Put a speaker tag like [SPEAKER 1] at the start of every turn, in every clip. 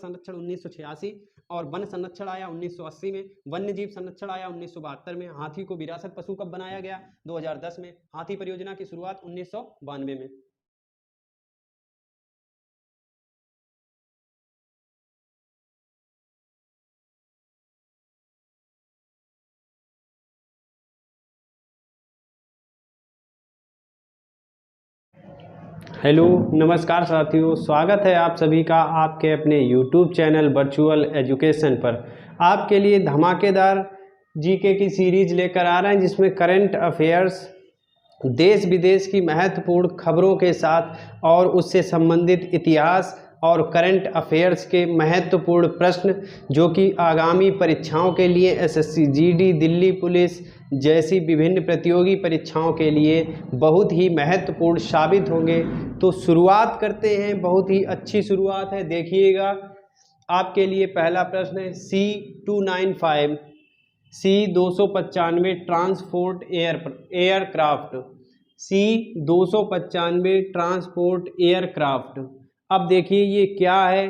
[SPEAKER 1] संरक्षण 1986 और वन संरक्षण आया 1980 में, वन्य जीव संरक्षण आया 1972 में, हाथी को विरासत पशु कब बनाया गया 2010 में, हाथी परियोजना की शुरुआत 1992 में। हेलो नमस्कार साथियों, स्वागत है आप सभी का आपके अपने YouTube चैनल वर्चुअल एजुकेशन पर। आपके लिए धमाकेदार जीके की सीरीज लेकर आ रहे हैं जिसमें करंट अफेयर्स, देश विदेश की महत्वपूर्ण खबरों के साथ और उससे संबंधित इतिहास और करंट अफेयर्स के महत्वपूर्ण प्रश्न जो कि आगामी परीक्षाओं के लिए एसएससी, जीडी, दिल्ली पुलिस जैसी विभिन्न प्रतियोगी परीक्षाओं के लिए बहुत ही महत्वपूर्ण साबित होंगे। तो शुरुआत करते हैं, बहुत ही अच्छी शुरुआत है। देखिएगा, आपके लिए पहला प्रश्न है C295 C295 transport aircraft, C295 transport aircraft. अब देखिए ये क्या है,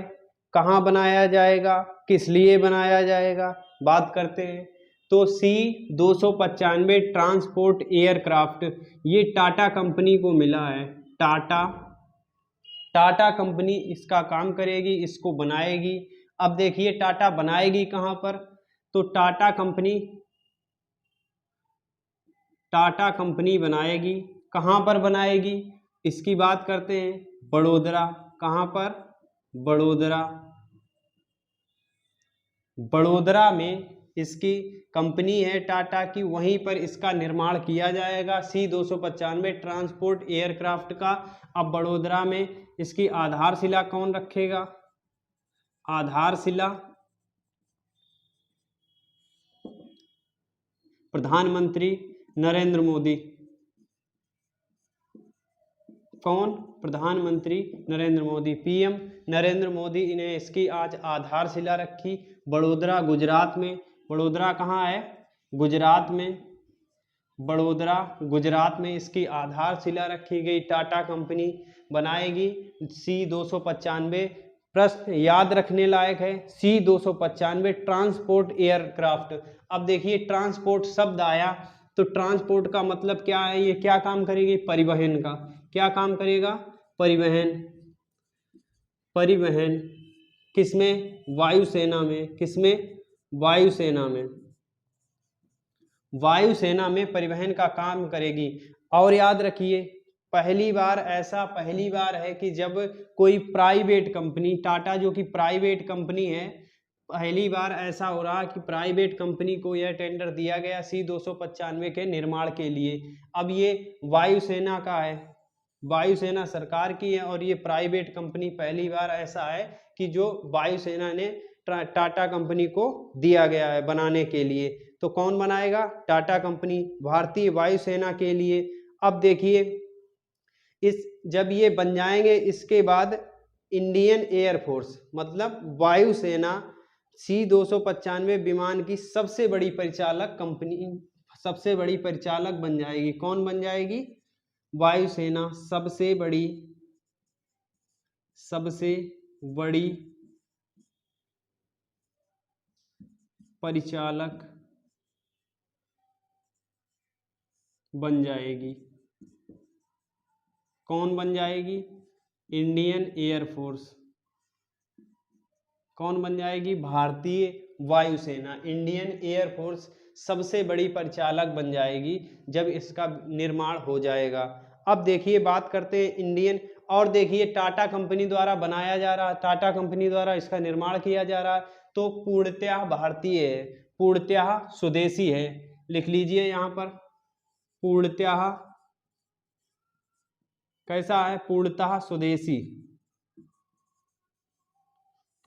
[SPEAKER 1] कहाँ बनाया जाएगा, किस लिए बनाया जाएगा, बात करते हैं। तो C295 ट्रांसपोर्ट एयरक्राफ्ट ये टाटा कंपनी को मिला है। टाटा कंपनी इसका काम करेगी, इसको बनाएगी। अब देखिए टाटा बनाएगी कहाँ पर, तो टाटा कंपनी बनाएगी, कहाँ पर बनाएगी इसकी बात करते हैं। बड़ोदरा, कहाँ पर, बड़ोदरा में इसकी कंपनी है टाटा की, वहीं पर इसका निर्माण किया जाएगा C295 ट्रांसपोर्ट एयरक्राफ्ट का। अब बड़ोदरा में इसकी आधारशिला कौन रखेगा, आधारशिला प्रधानमंत्री नरेंद्र मोदी। कौन, प्रधानमंत्री नरेंद्र मोदी, पीएम नरेंद्र मोदी ने इसकी आज आधारशिला रखी। बड़ोदरा गुजरात में, बड़ोदरा कहाँ है, गुजरात में, बड़ोदरा गुजरात में इसकी आधारशिला रखी गई। टाटा कंपनी बनाएगी C295। प्रश्न याद रखने लायक है, C295 ट्रांसपोर्ट एयरक्राफ्ट। अब देखिए ट्रांसपोर्ट शब्द आया तो ट्रांसपोर्ट का मतलब क्या है, ये क्या काम करेगी, परिवहन का। क्या काम करेगा, परिवहन किसमें, वायुसेना में। किसमें, वायुसेना में, वायुसेना में परिवहन का काम करेगी। और याद रखिए पहली बार है कि जब कोई प्राइवेट कंपनी, टाटा जो कि प्राइवेट कंपनी है, पहली बार ऐसा हो रहा कि प्राइवेट कंपनी को यह टेंडर दिया गया C295 के निर्माण के लिए। अब ये वायुसेना का है, वायुसेना सरकार की है और ये प्राइवेट कंपनी, पहली बार ऐसा है कि जो वायुसेना ने टाटा कंपनी को दिया गया है बनाने के लिए। तो कौन बनाएगा, टाटा कंपनी, भारतीय वायुसेना के लिए। अब देखिए जब ये बन जाएंगे इसके बाद इंडियन एयरफोर्स मतलब वायुसेना C295 विमान की सबसे बड़ी परिचालक कंपनी, सबसे बड़ी परिचालक बन जाएगी। कौन बन जाएगी, वायुसेना सबसे बड़ी परिचालक बन जाएगी। कौन बन जाएगी, इंडियन एयरफोर्स। कौन बन जाएगी, भारतीय वायुसेना, इंडियन एयरफोर्स सबसे बड़ी परिचालक बन जाएगी जब इसका निर्माण हो जाएगा। अब देखिए बात करते हैं इंडियन, और देखिए टाटा कंपनी द्वारा बनाया जा रहा, टाटा कंपनी द्वारा इसका निर्माण किया जा रहा, तो पूर्णतः भारतीय है, पूर्णतः स्वदेशी है। लिख लीजिए यहाँ पर, पूर्णतः कैसा है, पूर्णतः स्वदेशी,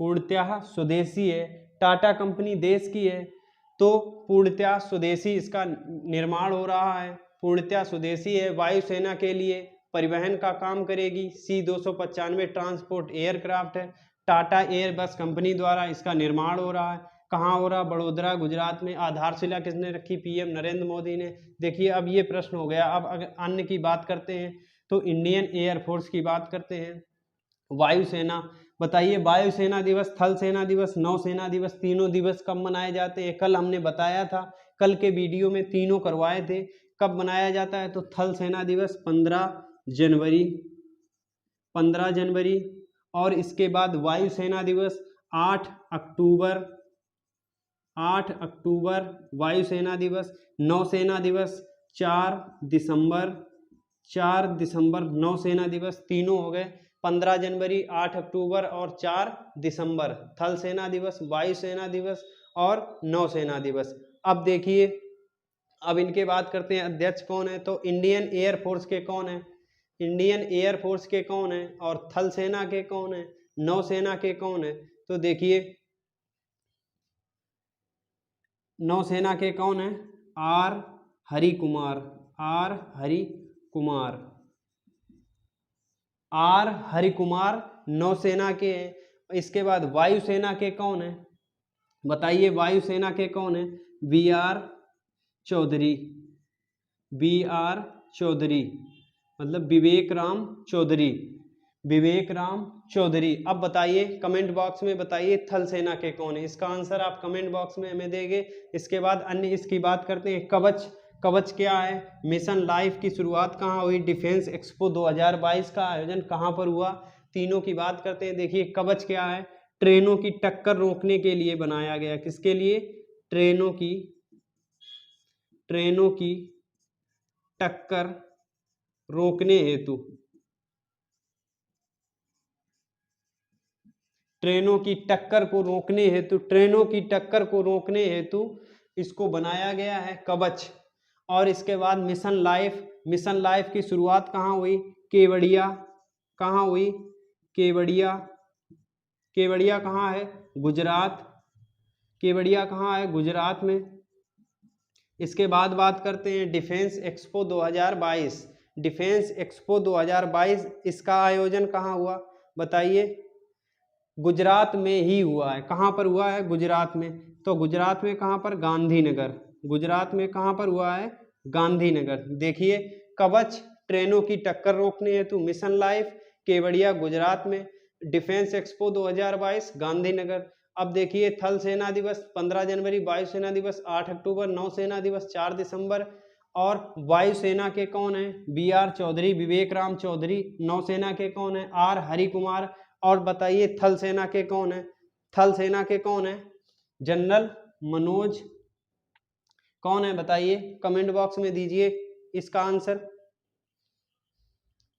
[SPEAKER 1] पूर्णतः स्वदेशी है। टाटा कंपनी देश की है तो पूर्णतः स्वदेशी इसका निर्माण हो रहा है, पूर्णतः स्वदेशी है। वायुसेना के लिए परिवहन का काम करेगी। C295 ट्रांसपोर्ट एयरक्राफ्ट है, टाटा एयरबस कंपनी द्वारा इसका निर्माण हो रहा है। कहाँ हो रहा, बड़ोदरा गुजरात में। आधारशिला किसने रखी, पीएम नरेंद्र मोदी ने। देखिए अब ये प्रश्न हो गया। अब अगर अन्य की बात करते हैं तो इंडियन एयरफोर्स की बात करते हैं। वायुसेना बताइए वायुसेना दिवस, थल सेना दिवस, नौसेना दिवस, तीनों दिवस कब मनाए जाते हैं? कल हमने बताया था, कल के वीडियो में तीनों करवाए थे। कब मनाया जाता है? तो थल सेना दिवस 15 जनवरी, 15 जनवरी। और इसके बाद वायुसेना दिवस 8 अक्टूबर, 8 अक्टूबर वायुसेना दिवस। नौसेना दिवस 4 दिसंबर, 4 दिसंबर नौसेना दिवस। तीनों हो गए, 15 जनवरी, 8 अक्टूबर और 4 दिसंबर। थल सेना दिवस, वायुसेना दिवस और नौसेना दिवस। अब देखिए, अब इनके बात करते हैं अध्यक्ष कौन है। तो इंडियन एयर फोर्स के कौन है? इंडियन एयर फोर्स के कौन है? और थल सेना के कौन है? नौसेना के कौन है? तो देखिए, नौसेना के कौन है? R Hari Kumar, R Hari Kumar, R Hari Kumar नौसेना के हैं। इसके बाद वायुसेना के कौन है? बताइए, वायुसेना के कौन है? B R Chaudhary, B R Chaudhary, मतलब विवेक राम चौधरी, विवेक राम चौधरी। अब बताइए, कमेंट बॉक्स में बताइए थल सेना के कौन है। इसका आंसर आप कमेंट बॉक्स में हमें देंगे। इसके बाद अन्य इसकी बात करते हैं, कवच। कवच क्या है? मिशन लाइफ की शुरुआत कहाँ हुई? डिफेंस एक्सपो 2022 का आयोजन कहाँ पर हुआ? तीनों की बात करते हैं। देखिए, कवच क्या है? ट्रेनों की टक्कर रोकने के लिए बनाया गया। किसके लिए? ट्रेनों की टक्कर रोकने हेतु, ट्रेनों की टक्कर को रोकने हेतु, ट्रेनों की टक्कर को रोकने हेतु इसको बनाया गया है कवच। और इसके बाद मिशन लाइफ, मिशन लाइफ की शुरुआत कहाँ हुई? केवड़िया। कहाँ हुई? केवड़िया। केवड़िया कहाँ है? गुजरात। केवड़िया कहाँ है? गुजरात में। इसके बाद बात करते हैं डिफेंस एक्सपो 2022। डिफेंस एक्सपो 2022 इसका आयोजन कहाँ हुआ? बताइए। गुजरात में ही हुआ है। कहाँ पर हुआ है? गुजरात में। तो गुजरात में कहाँ पर? गांधीनगर। गुजरात में कहाँ पर हुआ है? गांधीनगर। देखिए, कवच ट्रेनों की टक्कर रोकने हेतु, मिशन लाइफ केवड़िया गुजरात में, डिफेंस एक्सपो 2022 गांधीनगर। अब देखिए, थल सेना दिवस 15 जनवरी, वायुसेना दिवस 8 अक्टूबर, नौसेना दिवस 4 दिसंबर। और वायुसेना के कौन है? बी आर चौधरी, विवेक राम चौधरी। नौसेना के कौन है? आर हरि कुमार। और बताइए, थल सेना के कौन है? थल सेना के कौन है? जनरल मनोज। कौन है बताइए? कमेंट बॉक्स में दीजिए इसका आंसर,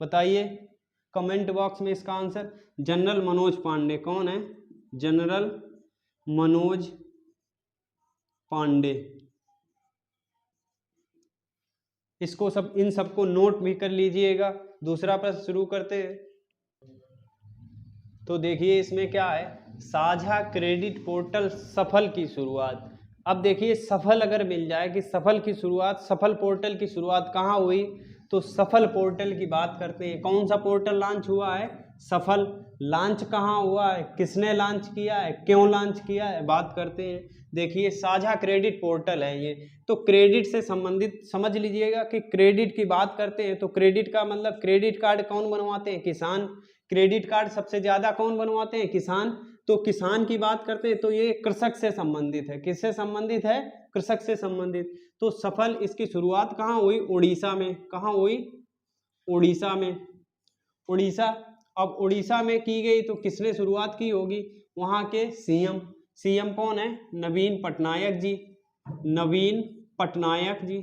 [SPEAKER 1] बताइए कमेंट बॉक्स में इसका आंसर। जनरल मनोज पांडे। कौन है? जनरल मनोज पांडे। इसको सब, इन सबको नोट भी कर लीजिएगा। दूसरा प्रश्न शुरू करते हैं। तो देखिए, इसमें क्या है? साझा क्रेडिट पोर्टल सफल की शुरुआत। अब देखिए, सफल अगर मिल जाए कि सफल की शुरुआत, सफल पोर्टल की शुरुआत कहाँ हुई? तो सफल पोर्टल की बात करते हैं। कौन सा पोर्टल लॉन्च हुआ है? सफल। लॉन्च कहाँ हुआ है? किसने लॉन्च किया है? क्यों लॉन्च किया है? बात करते हैं। देखिए, साझा क्रेडिट पोर्टल है ये। तो क्रेडिट से संबंधित समझ लीजिएगा कि क्रेडिट की बात करते हैं तो क्रेडिट का मतलब, क्रेडिट कार्ड कौन बनवाते हैं? किसान। क्रेडिट कार्ड सबसे ज्यादा कौन बनवाते हैं? किसान। तो किसान की बात करते हैं तो ये कृषक से संबंधित है। किससे संबंधित है? कृषक से संबंधित। तो सफल, इसकी शुरुआत कहाँ हुई? उड़ीसा में। कहाँ हुई? उड़ीसा में। उड़ीसा। अब उड़ीसा में की गई तो किसने शुरुआत की होगी? वहां के सीएम। सीएम कौन है? नवीन पटनायक जी। नवीन पटनायक जी।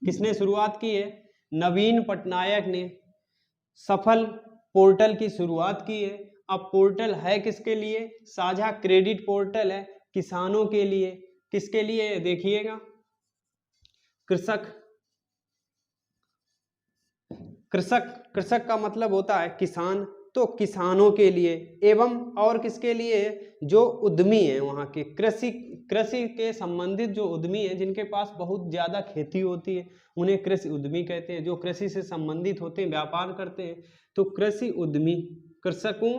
[SPEAKER 1] किसने शुरुआत की है? नवीन पटनायक ने सफल पोर्टल की शुरुआत की है। अब पोर्टल है किसके लिए? साझा क्रेडिट पोर्टल है किसानों के लिए। किसके लिए? देखिएगा, कृषक। कृषक, कृषक का मतलब होता है किसान। तो किसानों के लिए एवं और किसके लिए? जो उद्यमी है वहां के, कृषि, कृषि के संबंधित जो उद्यमी है, जिनके पास बहुत ज्यादा खेती होती है, उन्हें कृषि उद्यमी कहते हैं। जो कृषि से संबंधित होते हैं, व्यापार करते हैं, तो कृषि उद्यमी। कृषकों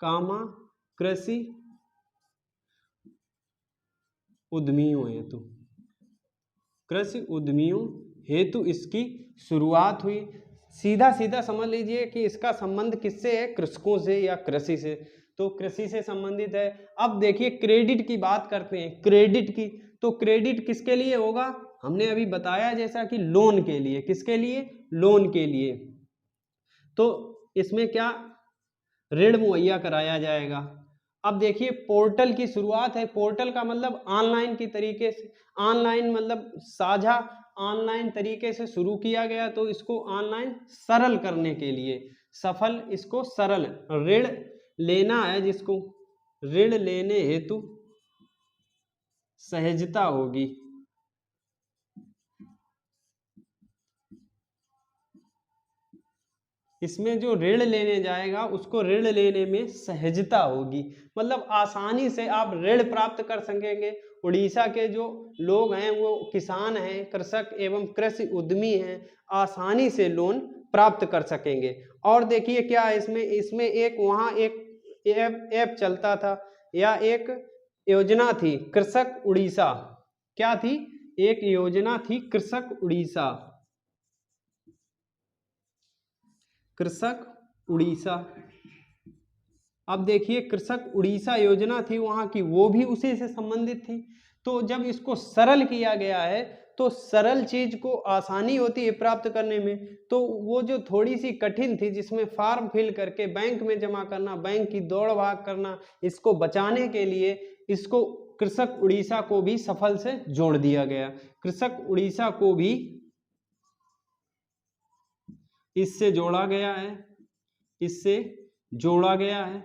[SPEAKER 1] कामा कृषि उद्यमियों हेतु, कृषि उद्यमियों हेतु इसकी शुरुआत हुई। सीधा सीधा समझ लीजिए कि इसका संबंध किससे है, कृषकों से या कृषि से, तो कृषि से संबंधित है। अब देखिए क्रेडिट की बात करते हैं, क्रेडिट की, तो क्रेडिट किसके लिए होगा, हमने अभी बताया जैसा कि लोन के लिए, किसके लिए, लोन के लिए। तो इसमें क्या ऋण मुहैया कराया जाएगा। अब देखिए पोर्टल की शुरुआत है, पोर्टल का मतलब ऑनलाइन की तरीके से, ऑनलाइन मतलब साझा ऑनलाइन तरीके से शुरू किया गया, तो इसको ऑनलाइन सरल करने के लिए, सफल इसको सरल, ऋण लेना है जिसको, ऋण लेने हेतु सहजता होगी, इसमें जो ऋण लेने जाएगा उसको ऋण लेने में सहजता होगी, मतलब आसानी से आप ऋण प्राप्त कर सकेंगे। उड़ीसा के जो लोग हैं वो किसान हैं, कृषक एवं कृषि उद्यमी हैं, आसानी से लोन प्राप्त कर सकेंगे। और देखिए क्या है इसमें, इसमें एक वहाँ एक ऐप चलता था या एक योजना थी कृषक उड़ीसा, क्या थी, एक योजना थी कृषक उड़ीसा, कृषक उड़ीसा। अब देखिए कृषक उड़ीसा योजना थी वहां की, वो भी उसी से संबंधित थी। तो जब इसको सरल किया गया है तो सरल चीज को आसानी होती है प्राप्त करने में, तो वो जो थोड़ी सी कठिन थी जिसमें फॉर्म फिल करके बैंक में जमा करना, बैंक की दौड़ भाग करना, इसको बचाने के लिए इसको कृषक उड़ीसा को भी सफल से जोड़ दिया गया, कृषक उड़ीसा को भी इससे जोड़ा गया है, इससे जोड़ा गया है।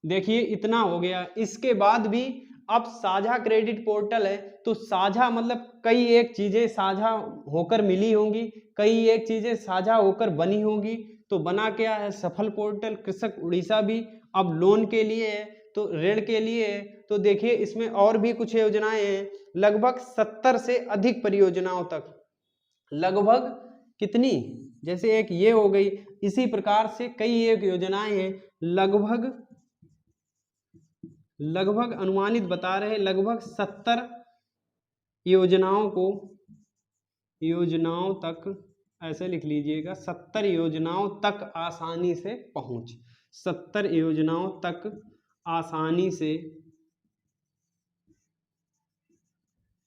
[SPEAKER 1] देखिए इतना हो गया। इसके बाद भी अब साझा क्रेडिट पोर्टल है, तो साझा मतलब कई एक चीजें साझा होकर मिली होंगी, कई एक चीजें साझा होकर बनी होंगी, तो बना क्या है सफल पोर्टल। कृषक उड़ीसा भी अब लोन के लिए है, तो ऋण के लिए है। तो देखिए इसमें और भी कुछ योजनाएं हैं, लगभग 70 से अधिक परियोजनाओं तक, लगभग कितनी, जैसे एक ये हो गई, इसी प्रकार से कई एक योजनाएं हैं, लगभग लगभग अनुमानित बता रहे, लगभग 70 योजनाओं को, योजनाओं तक, ऐसे लिख लीजिएगा 70 योजनाओं तक आसानी से पहुंच, 70 योजनाओं तक आसानी से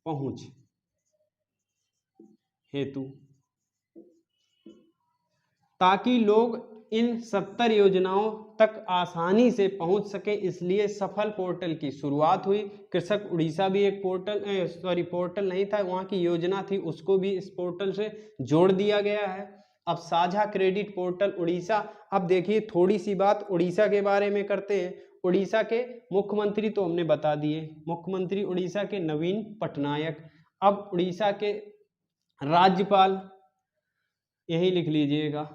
[SPEAKER 1] पहुंच हेतु, ताकि लोग इन 70 योजनाओं तक आसानी से पहुंच सके, इसलिए सफल पोर्टल की शुरुआत हुई। कृषक उड़ीसा भी एक पोर्टल पोर्टल नहीं था, वहां की योजना थी, उसको भी इस पोर्टल से जोड़ दिया गया है। अब साझा क्रेडिट पोर्टल उड़ीसा। अब देखिए थोड़ी सी बात उड़ीसा के बारे में करते हैं। उड़ीसा के मुख्यमंत्री तो हमने बता दिए, मुख्यमंत्री उड़ीसा के नवीन पटनायक। अब उड़ीसा के राज्यपाल, यही लिख लीजिएगा,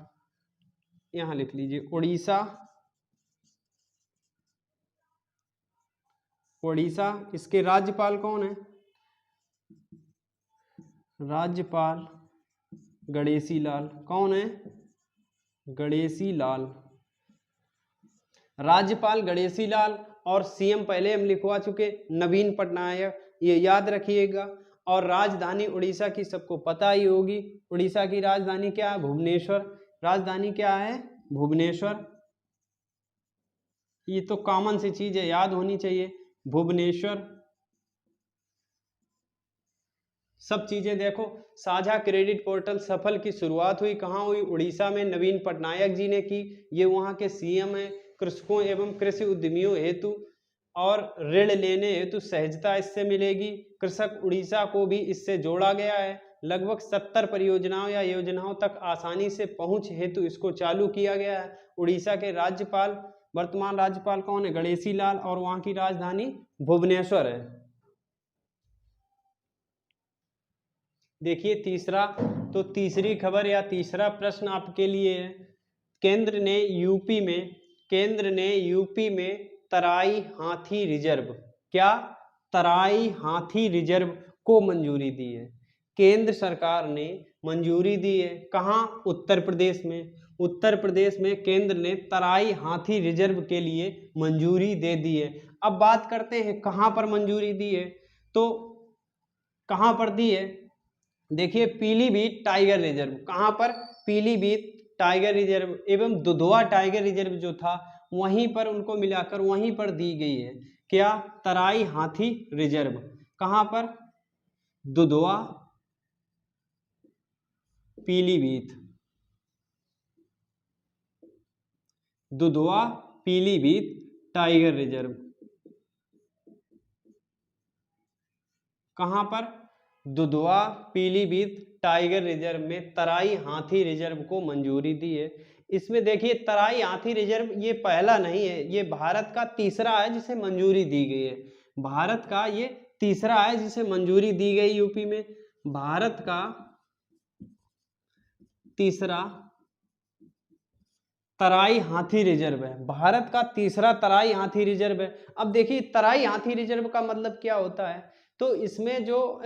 [SPEAKER 1] यहां लिख लीजिए उड़ीसा, उड़ीसा। इसके राज्यपाल कौन है, राज्यपाल गणेशी लाल। कौन है, गणेशी लाल, राज्यपाल गणेशी लाल। और सीएम पहले हम लिखवा चुके नवीन पटनायक, ये याद रखिएगा। और राजधानी उड़ीसा की सबको पता ही होगी, उड़ीसा की राजधानी क्या है, भुवनेश्वर। राजधानी क्या है, भुवनेश्वर। ये तो कॉमन सी चीज है, याद होनी चाहिए, भुवनेश्वर। सब चीजें देखो। साझा क्रेडिट पोर्टल सफल की शुरुआत हुई, कहाँ हुई, उड़ीसा में नवीन पटनायक जी ने की, ये वहाँ के सीएम हैं। कृषकों एवं कृषि उद्यमियों हेतु और ऋण लेने हेतु सहजता इससे मिलेगी। कृषक उड़ीसा को भी इससे जोड़ा गया है। लगभग 70 परियोजनाओं या योजनाओं तक आसानी से पहुंच हेतु इसको चालू किया गया है। उड़ीसा के राज्यपाल, वर्तमान राज्यपाल कौन है, गणेशी लाल, और वहाँ की राजधानी भुवनेश्वर है। देखिए तीसरा, तो तीसरी खबर या तीसरा प्रश्न आपके लिए है, केंद्र ने यूपी में तराई हाथी रिजर्व, क्या, तराई हाथी रिजर्व को मंजूरी दी है। केंद्र सरकार ने मंजूरी दी है, कहाँ, उत्तर प्रदेश में। उत्तर प्रदेश में केंद्र ने तराई हाथी रिजर्व के लिए मंजूरी दे दी है। अब बात करते हैं कहाँ पर मंजूरी दी है, तो कहाँ पर दी है, देखिए पीलीभीत टाइगर रिजर्व, कहाँ पर? पीलीभीत टाइगर रिजर्व एवं दुधवा टाइगर रिजर्व जो था वहीं पर उनको मिलाकर वहीं पर दी गई है क्या? तराई हाथी रिजर्व। कहाँ पर? Dudhwa Pilibhit, Dudhwa Pilibhit tiger reserve. कहाँ पर? दुधवा पीलीभीत टाइगर रिजर्व में तराई हाथी रिजर्व को मंजूरी दी है। इसमें देखिए तराई हाथी रिजर्व ये पहला नहीं है, ये भारत का तीसरा है जिसे मंजूरी दी गई है। भारत का ये तीसरा है जिसे मंजूरी दी गई यूपी में। भारत का तीसरा तराई हाथी रिजर्व है, भारत का तीसरा तराई हाथी रिजर्व है। अब देखिए तराई हाथी रिजर्व का मतलब क्या होता है? तो इसमें जो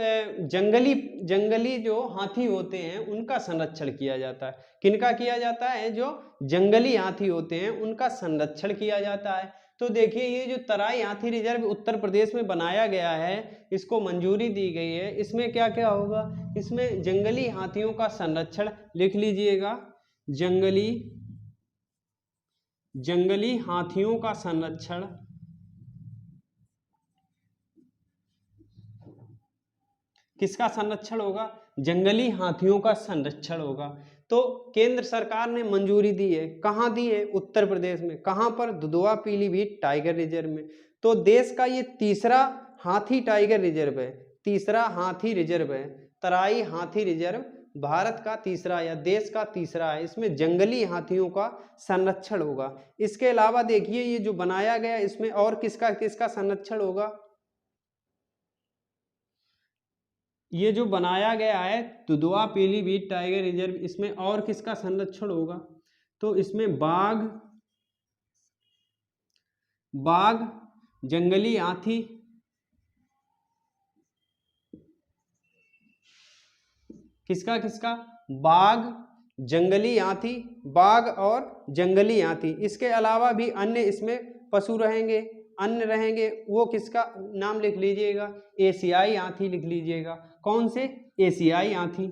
[SPEAKER 1] जंगली जो हाथी होते हैं उनका संरक्षण किया जाता है। किनका किया जाता है? जो जंगली हाथी होते हैं उनका संरक्षण किया जाता है। तो देखिए ये जो तराई हाथी रिजर्व उत्तर प्रदेश में बनाया गया है, इसको मंजूरी दी गई है, इसमें क्या क्या होगा? इसमें जंगली हाथियों का संरक्षण, लिख लीजिएगा, जंगली हाथियों का संरक्षण, किसका संरक्षण होगा? जंगली हाथियों का संरक्षण होगा। तो केंद्र सरकार ने मंजूरी दी है, कहाँ दी है? उत्तर प्रदेश में। कहाँ पर? दुधवा पीलीभीत टाइगर रिजर्व में। तो देश का ये तीसरा हाथी टाइगर रिजर्व है, तीसरा हाथी रिजर्व है, तराई हाथी रिजर्व भारत का तीसरा या देश का तीसरा है। इसमें जंगली हाथियों का संरक्षण होगा। इसके अलावा देखिए ये जो बनाया गया इसमें और किसका किसका संरक्षण होगा? ये जो बनाया गया है दुधवा पीलीभीत टाइगर रिजर्व, इसमें और किसका संरक्षण होगा? तो इसमें बाघ, जंगली हाथी, किसका किसका? बाघ, जंगली हाथी, बाघ और जंगली हाथी। इसके अलावा भी अन्य इसमें पशु रहेंगे, अन्य रहेंगे, वो किसका नाम लिख लीजिएगा? एशियाई हाथी लिख लीजिएगा। कौन से? एशियाई हाथी।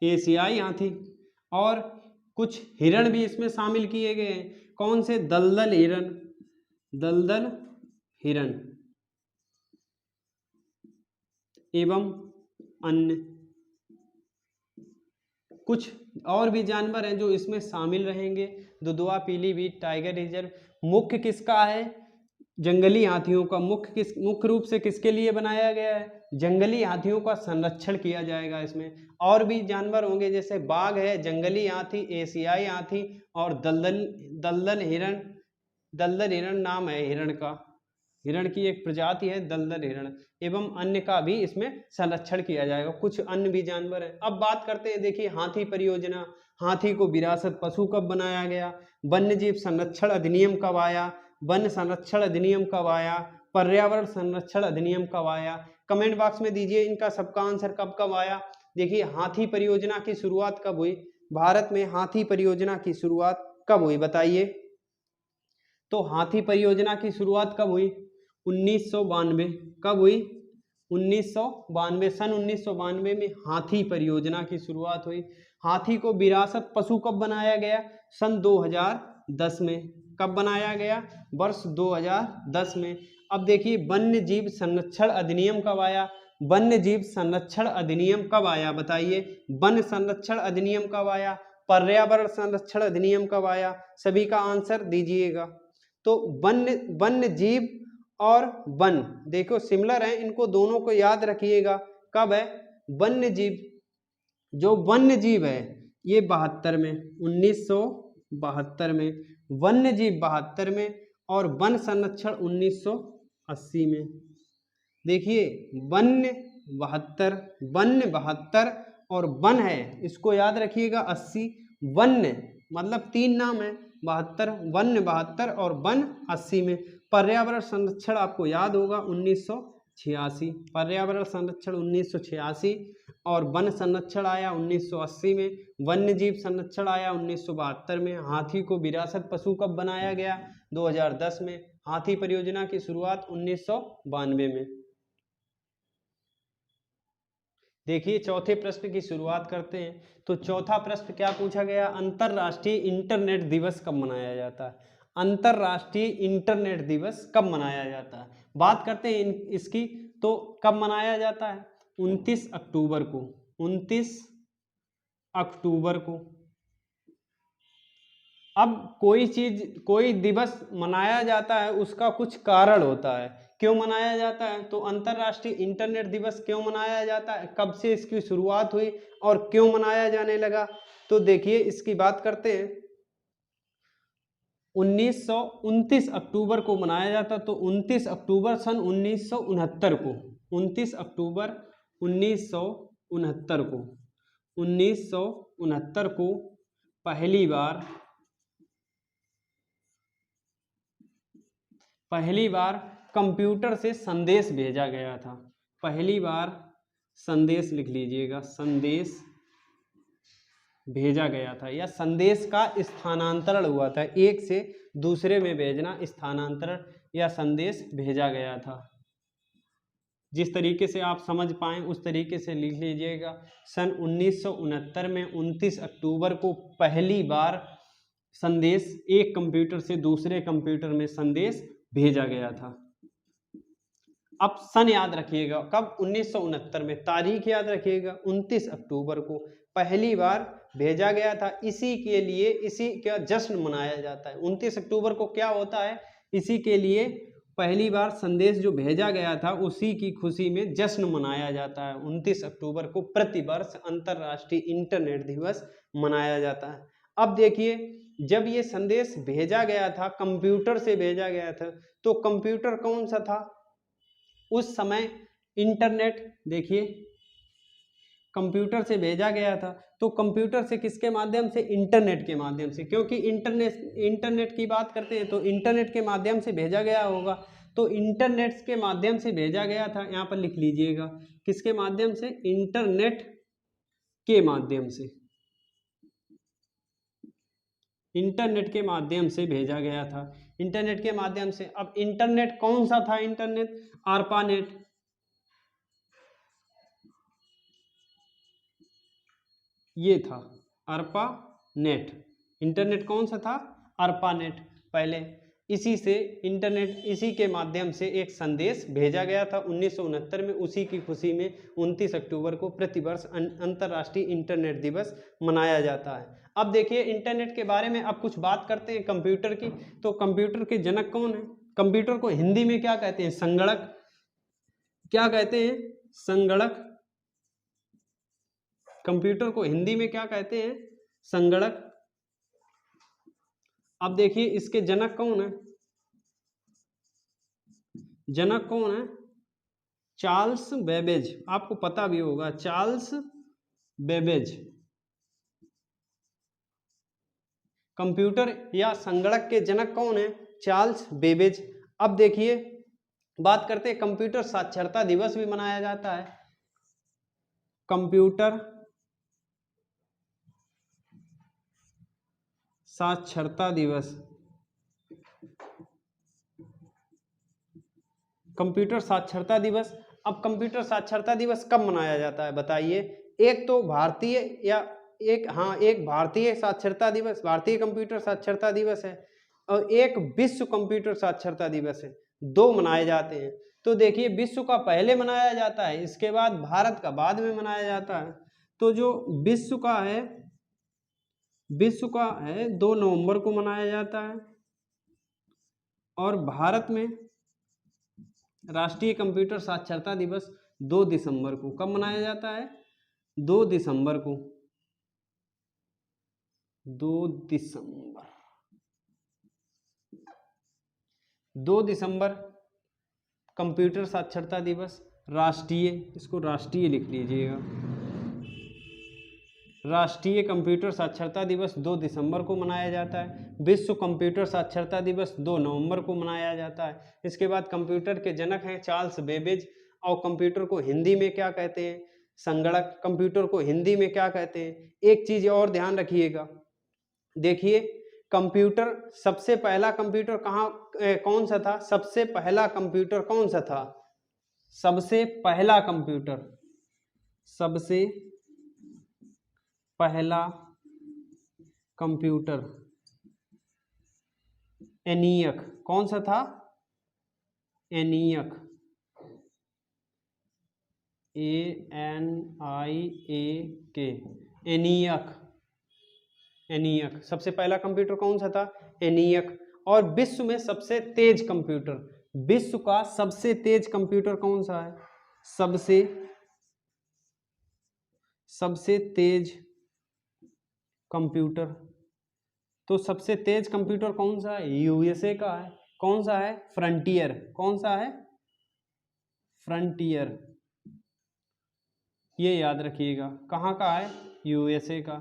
[SPEAKER 1] एशियाई हाथी। और कुछ हिरण भी इसमें शामिल किए गए हैं। कौन से? दलदल हिरण, दलदल हिरण एवं अन्य कुछ और भी जानवर हैं जो इसमें शामिल रहेंगे। दुधवा पीलीभीत टाइगर रिजर्व मुख्य किसका है? जंगली हाथियों का। मुख्य रूप से किसके लिए बनाया गया है? जंगली हाथियों का संरक्षण किया जाएगा इसमें। और भी जानवर होंगे जैसे बाघ है, जंगली हाथी, एशियाई हाथी और दलदल हिरण। दलदल हिरण नाम है हिरण का, हिरण की एक प्रजाति है दलदल हिरण, एवं अन्य का भी इसमें संरक्षण किया जाएगा। कुछ अन्य भी जानवर हैं। अब बात करते हैं, देखिए हाथी परियोजना, हाथी को विरासत पशु कब बनाया गया? वन्य जीव संरक्षण अधिनियम कब आया? वन संरक्षण अधिनियम कब आया? पर्यावरण संरक्षण अधिनियम कब आया? कमेंट बॉक्स में दीजिए इनका सबका आंसर कब कब आया। देखिए हाथी परियोजना की शुरुआत कब हुई? भारत में हाथी परियोजना की शुरुआत कब हुई बताइए? तो हाथी परियोजना की शुरुआत कब हुई? 1992। कब हुई? 1992, सन 1992 में हाथी परियोजना की शुरुआत हुई। हाथी को विरासत पशु कब बनाया गया? सन 2010 में। कब बनाया गया? वर्ष 2010 में। अब देखिए वन्य जीव संरक्षण अधिनियम कब आया? वन्य जीव संरक्षण अधिनियम कब आया बताइए? वन संरक्षण अधिनियम कब आया? पर्यावरण संरक्षण अधिनियम कब आया? सभी का आंसर दीजिएगा। तो वन्य जीव और वन देखो सिमिलर है, इनको दोनों को याद रखिएगा। कब है? वन्य जीव, जो वन्य जीव है ये 72 में, 1972 में, वन्य जीव 72 में और वन संरक्षण 1980 में। देखिए वन्य 72 और वन है, इसको याद रखिएगा 80। वन्य मतलब 3 नाम है, 72, वन्य 72 और वन 80 में। पर्यावरण संरक्षण आपको याद होगा 1986, पर्यावरण संरक्षण 1986 और वन संरक्षण आया 1980 में। वन्य जीव संरक्षण आया 1972 में। हाथी को विरासत पशु कब बनाया गया? 2010 में। हाथी परियोजना की शुरुआत 1992 में। देखिए चौथे प्रश्न की शुरुआत करते हैं। तो चौथा प्रश्न क्या पूछा गया, अंतरराष्ट्रीय इंटरनेट दिवस कब मनाया जाता है। अंतरराष्ट्रीय इंटरनेट दिवस कब मनाया जाता है, बात करते हैं इसकी। तो कब मनाया जाता है, 29 अक्टूबर को। 29 अक्टूबर को। अब कोई चीज, कोई दिवस मनाया जाता है उसका कुछ कारण होता है, क्यों मनाया जाता है। तो अंतरराष्ट्रीय इंटरनेट दिवस क्यों मनाया जाता है, कब से इसकी शुरुआत हुई और क्यों मनाया जाने लगा। तो देखिए इसकी बात करते हैं। 1929 अक्टूबर को मनाया जाता, तो 29 अक्टूबर सन 1969 को। 29 अक्टूबर 1969 को। 1969 को पहली बार कंप्यूटर से संदेश भेजा गया था। पहली बार संदेश लिख लीजिएगा, संदेश भेजा गया था, या संदेश का स्थानांतरण हुआ था, एक से दूसरे में भेजना स्थानांतरण या संदेश भेजा गया था। जिस तरीके से आप समझ पाएं उस तरीके से लिख लीजिएगा। सन 1969 में 29 अक्टूबर को पहली बार संदेश, एक कंप्यूटर से दूसरे कंप्यूटर में संदेश भेजा गया था। अब सन याद रखिएगा, कब, 1969 में। तारीख याद रखिएगा, 29 अक्टूबर को पहली बार भेजा गया था। इसी के लिए, इसी का जश्न मनाया जाता है। 29 अक्टूबर को क्या होता है, इसी के लिए पहली बार संदेश जो भेजा गया था उसी की खुशी में जश्न मनाया जाता है। 29 अक्टूबर को प्रतिवर्ष अंतरराष्ट्रीय इंटरनेट दिवस मनाया जाता है। अब देखिए, जब ये संदेश भेजा गया था, कंप्यूटर से भेजा गया था, तो कंप्यूटर कौन सा था उस समय। इंटरनेट, देखिए कंप्यूटर से भेजा गया था, तो कंप्यूटर से किसके माध्यम से, इंटरनेट के माध्यम से, क्योंकि इंटरनेट की बात करते हैं तो इंटरनेट के माध्यम से भेजा गया होगा। तो इंटरनेट के माध्यम से भेजा गया था, यहाँ पर लिख लीजिएगा, किसके माध्यम से, इंटरनेट के माध्यम से। इंटरनेट के माध्यम से भेजा गया था, इंटरनेट के माध्यम से। अब इंटरनेट कौन सा था, इंटरनेट ARPANET, ये था ARPANET। इंटरनेट कौन सा था, ARPANET। पहले इसी से इंटरनेट, इसी के माध्यम से एक संदेश भेजा गया था 1969 में। उसी की खुशी में 29 अक्टूबर को प्रतिवर्ष अंतरराष्ट्रीय इंटरनेट दिवस मनाया जाता है। अब देखिए इंटरनेट के बारे में अब कुछ बात करते हैं कंप्यूटर की। तो कंप्यूटर के जनक कौन है, कंप्यूटर को हिंदी में क्या कहते हैं, संगणक। क्या कहते हैं, संगणक। कंप्यूटर को हिंदी में क्या कहते हैं, संगणक। अब देखिए इसके जनक कौन है, जनक कौन है, चार्ल्स बेबेज। आपको पता भी होगा, चार्ल्स बेबेज। कंप्यूटर या संगणक के जनक कौन है, चार्ल्स बेबेज। अब देखिए बात करते हैं, कंप्यूटर साक्षरता दिवस भी मनाया जाता है। कंप्यूटर साक्षरता दिवस, कंप्यूटर साक्षरता दिवस। अब कंप्यूटर साक्षरता दिवस कब मनाया जाता है बताइए। एक तो भारतीय, या एक भारतीय साक्षरता दिवस, भारतीय कंप्यूटर साक्षरता दिवस है, और एक विश्व कंप्यूटर साक्षरता दिवस है। दो मनाए जाते हैं। तो देखिए विश्व का पहले मनाया जाता है, इसके बाद भारत का बाद में मनाया जाता है। तो जो विश्व का है 2 नवंबर को मनाया जाता है, और भारत में राष्ट्रीय कंप्यूटर साक्षरता दिवस 2 दिसंबर को। कब मनाया जाता है, 2 दिसंबर को। 2 दिसंबर कंप्यूटर साक्षरता दिवस, राष्ट्रीय, इसको राष्ट्रीय लिख लीजिएगा। राष्ट्रीय कंप्यूटर साक्षरता दिवस 2 दिसंबर को मनाया जाता है। विश्व कंप्यूटर साक्षरता दिवस 2 नवंबर को मनाया जाता है। इसके बाद कंप्यूटर के जनक हैं चार्ल्स बेबेज, और कंप्यूटर को हिंदी में क्या कहते हैं, संगणक। कंप्यूटर को हिंदी में क्या कहते हैं। एक चीज और ध्यान रखिएगा, देखिए कंप्यूटर, सबसे पहला कंप्यूटर कौन सा था? सबसे पहला कंप्यूटर कौन सा था? सबसे पहला कंप्यूटर, सबसे पहला कंप्यूटर एनियक, कौन सा था? ENIAC, ANIAK, ENIAC, ENIAC. सबसे पहला कंप्यूटर कौन सा था? एनियक। और विश्व में सबसे तेज कंप्यूटर, विश्व का सबसे तेज कंप्यूटर कौन सा है? सबसे तेज कंप्यूटर, तो सबसे तेज कंप्यूटर कौन सा है? USA का है। कौन सा है? फ्रंटियर। कौन सा है? फ्रंटियर, ये याद रखिएगा। कहाँ का है? USA का।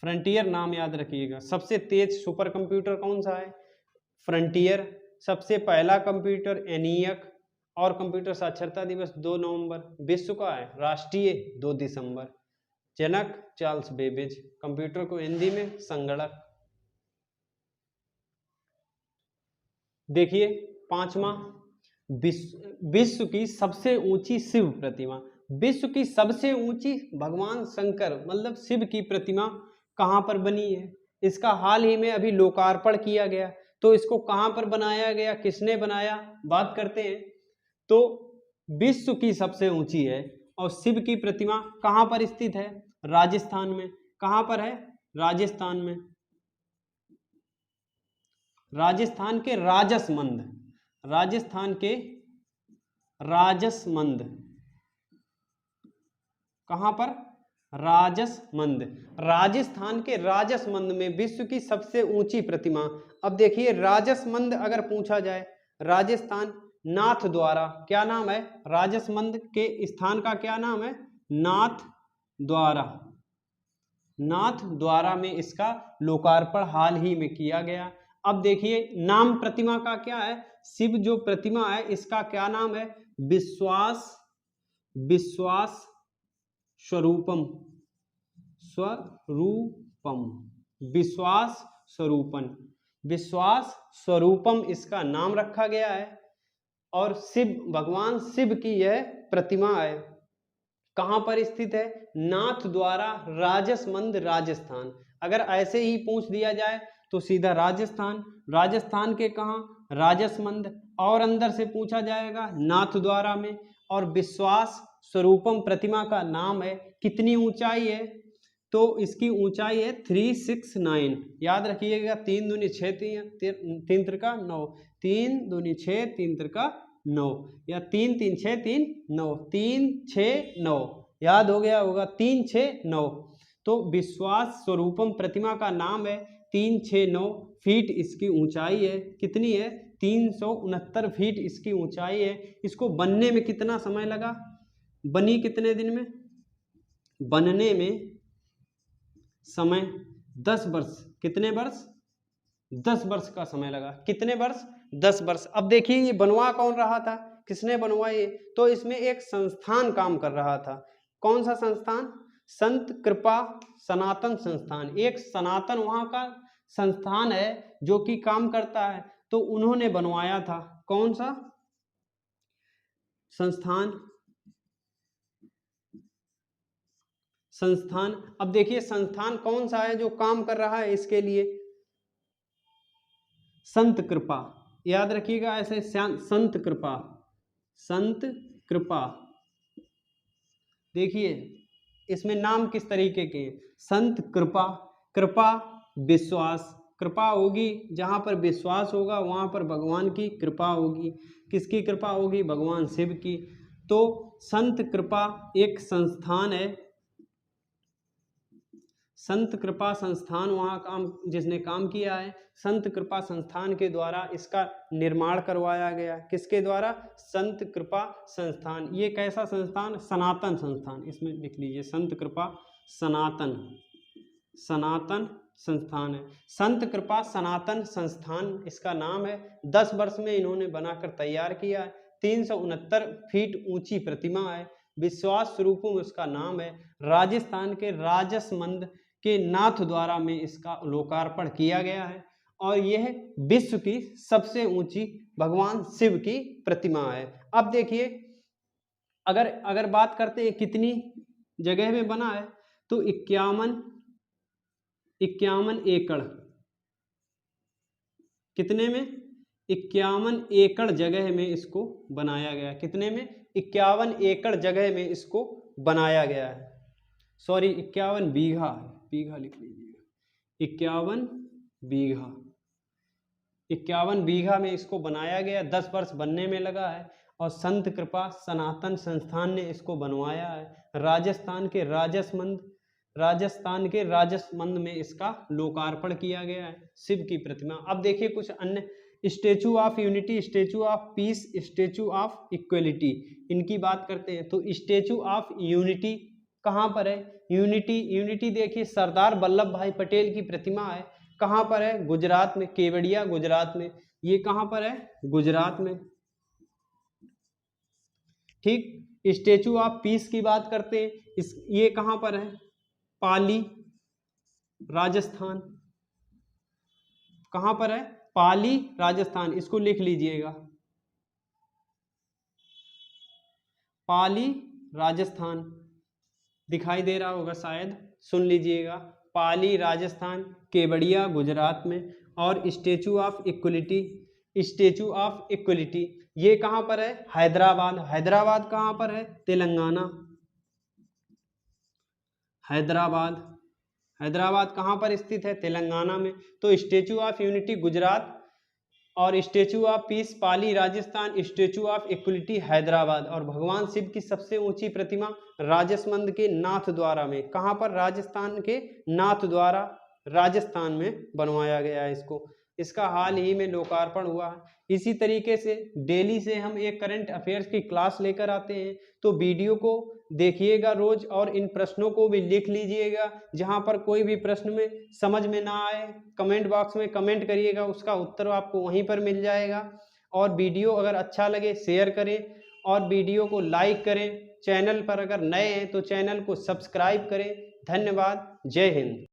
[SPEAKER 1] फ्रंटियर नाम याद रखिएगा। सबसे तेज सुपर कंप्यूटर कौन सा है? फ्रंटियर। सबसे पहला कंप्यूटर एनियक। और कंप्यूटर साक्षरता दिवस 2 नवंबर। विश्व का है राष्ट्रीय 2 दिसंबर। जनक चार्ल्स बेबेज। कंप्यूटर को हिंदी में संगणक। देखिए पांचवा, विश्व की सबसे ऊंची शिव प्रतिमा। विश्व की सबसे ऊंची भगवान शंकर मतलब शिव की प्रतिमा कहां पर बनी है? इसका हाल ही में अभी लोकार्पण किया गया। तो इसको कहां पर बनाया गया, किसने बनाया, बात करते हैं। तो विश्व की सबसे ऊंची है और शिव की प्रतिमा कहां पर स्थित है? राजस्थान में। कहां पर है? राजस्थान में। राजस्थान के राजसमंद, राजस्थान के राजसमंद। कहां पर? राजसमंद। राजस्थान के राजसमंद में विश्व की सबसे ऊंची प्रतिमा। अब देखिए राजसमंद अगर पूछा जाए, राजस्थान, नाथ द्वारा, क्या नाम है? राजसमंद के स्थान का क्या नाम है? नाथ द्वारा। नाथ द्वारा में इसका लोकार्पण हाल ही में किया गया। अब देखिए नाम प्रतिमा का क्या है? शिव जो प्रतिमा है इसका क्या नाम है? विश्वास स्वरूपम, विश्वास स्वरूपम इसका नाम रखा गया है। और शिव, भगवान शिव की यह प्रतिमा है। कहां पर स्थित है? नाथ द्वारा, राजसमंद, राजस्थान। अगर ऐसे ही पूछ दिया जाए तो सीधा राजस्थान, राजस्थान के कहां? राजसमंद। और अंदर से पूछा जाएगा नाथ द्वारा में। और विश्वास स्वरूपम प्रतिमा का नाम है। कितनी ऊंचाई है? तो इसकी ऊंचाई है 369। याद रखिएगा 3 दूनी 6, 3 त्रिका 9, 3 दूनी 6, 3 त्रिका 9, या 3 3 6 3 9, 3 6 9, याद हो गया होगा 3 6 9। तो विश्वास स्वरूपम प्रतिमा का नाम है। 369 फीट इसकी ऊंचाई है। कितनी है? 369 फीट इसकी ऊंचाई है। इसको बनने में कितना समय लगा? बनी कितने दिन में? बनने में समय 10 वर्ष। कितने वर्ष? 10 वर्ष का समय लगा। कितने वर्ष? 10 वर्ष। अब देखिए ये बनवा कौन रहा था? किसने बनवाई? तो इसमें एक संस्थान काम कर रहा था। कौन सा संस्थान? संत कृपा सनातन संस्थान। एक सनातन वहां का संस्थान है जो कि काम करता है, तो उन्होंने बनवाया था। कौन सा संस्थान? संस्थान। अब देखिए संस्थान कौन सा है जो काम कर रहा है इसके लिए? संत कृपा। याद रखिएगा ऐसे, संत कृपा, संत कृपा। देखिए इसमें नाम किस तरीके के? संत कृपा। कृपा विश्वास, कृपा होगी जहां पर विश्वास होगा वहां पर भगवान की कृपा होगी। किसकी कृपा होगी? भगवान शिव की। तो संत कृपा एक संस्थान है। संत कृपा संस्थान वहां जिसने काम किया है, संत कृपा संस्थान के द्वारा इसका निर्माण करवाया गया। किसके द्वारा? संत कृपा संस्थान। ये कैसा संस्थान? सनातन संस्थान। इसमें लिख लीजिए संत कृपा सनातन, सनातन संस्थान है। संत कृपा सनातन संस्थान इसका नाम है। 10 वर्ष में इन्होंने बनाकर तैयार किया है। 369 फीट ऊंची प्रतिमा है। विश्वास स्वरूपम उसका नाम है। राजस्थान के राजसमंद के नाथ द्वारा में इसका लोकार्पण किया गया है। और यह विश्व की सबसे ऊंची भगवान शिव की प्रतिमा है। अब देखिए, अगर बात करते हैं कितनी जगह में बना है, तो 51 एकड़, कितने में, 51 एकड़ जगह में इसको बनाया गया। कितने में, 51 एकड़ जगह में इसको बनाया गया है। सॉरी, 51 बीघा, बीघा लिख लीजिएगा, 51 बीघा, 51 बीघा में इसको बनाया गया। 10 वर्ष बनने में लगा है और संत कृपा सनातन संस्थान ने इसको बनवाया है। राजस्थान के राजसमंद में इसका लोकार्पण किया गया है, शिव की प्रतिमा। अब देखिए कुछ अन्य, statue of unity, statue of peace, statue of equality, इनकी बात करते हैं। तो स्टेचू ऑफ यूनिटी कहाँ पर है? यूनिटी देखिए सरदार वल्लभ भाई पटेल की प्रतिमा है। कहाँ पर है? गुजरात में, केवड़िया गुजरात में। ये कहाँ पर है? गुजरात में। ठीक, स्टेचू ऑफ पीस की बात करते हैं, ये कहाँ पर है? पाली, राजस्थान। कहाँ पर है? पाली, राजस्थान। इसको लिख लीजिएगा, पाली, राजस्थान। दिखाई दे रहा होगा शायद, सुन लीजिएगा, पाली, राजस्थान, केवड़िया गुजरात में। और स्टेचू ऑफ इक्वलिटी ये कहाँ पर है? हैदराबाद। हैदराबाद कहाँ पर है? तेलंगाना। हैदराबाद कहाँ पर स्थित है? तेलंगाना में। तो स्टेचू ऑफ यूनिटी गुजरात और statue of peace Pali, Rajasthan, statue of equality Hyderabad. और भगवान शिव की सबसे ऊंची प्रतिमा राजसमंद के नाथद्वारा में। कहाँ पर? राजस्थान के नाथद्वारा, राजस्थान में बनवाया गया है इसको। इसका हाल ही में लोकार्पण हुआ है। इसी तरीके से डेली से हम एक करंट अफेयर्स की क्लास लेकर आते हैं, तो वीडियो को देखिएगा रोज और इन प्रश्नों को भी लिख लीजिएगा। जहां पर कोई भी प्रश्न में समझ में ना आए, कमेंट बॉक्स में कमेंट करिएगा, उसका उत्तर आपको वहीं पर मिल जाएगा। और वीडियो अगर अच्छा लगे शेयर करें और वीडियो को लाइक करें। चैनल पर अगर नए हैं तो चैनल को सब्सक्राइब करें। धन्यवाद। जय हिंद।